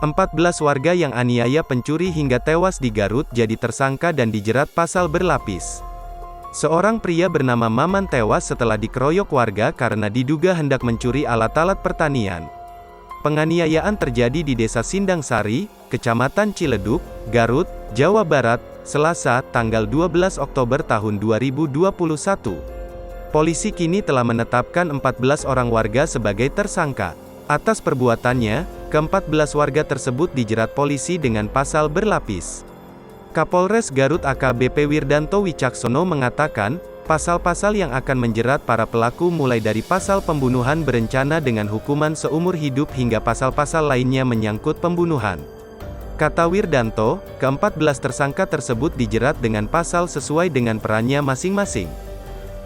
14 warga yang aniaya pencuri hingga tewas di Garut jadi tersangka dan dijerat pasal berlapis. Seorang pria bernama Maman tewas setelah dikeroyok warga karena diduga hendak mencuri alat-alat pertanian. Penganiayaan terjadi di Desa Sindang Sari, Kecamatan Ciledug, Garut, Jawa Barat, Selasa, tanggal 12 Oktober tahun 2021. Polisi kini telah menetapkan 14 orang warga sebagai tersangka. Atas perbuatannya, ke-14 warga tersebut dijerat polisi dengan pasal berlapis. Kapolres Garut AKBP Wirdanto Wicaksono mengatakan, pasal-pasal yang akan menjerat para pelaku mulai dari pasal pembunuhan berencana dengan hukuman seumur hidup hingga pasal-pasal lainnya menyangkut pembunuhan. Kata Wirdanto, ke-14 tersangka tersebut dijerat dengan pasal sesuai dengan perannya masing-masing.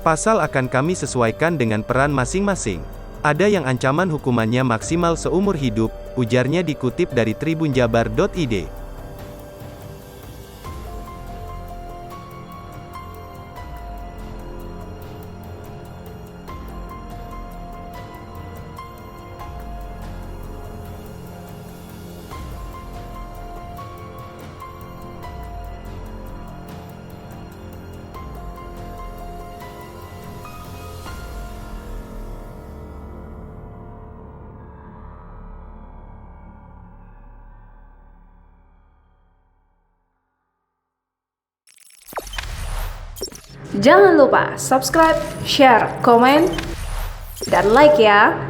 Pasal akan kami sesuaikan dengan peran masing-masing. Ada yang ancaman hukumannya maksimal seumur hidup, ujarnya dikutip dari tribunjabar.id. Jangan lupa subscribe, share, komen, dan like ya.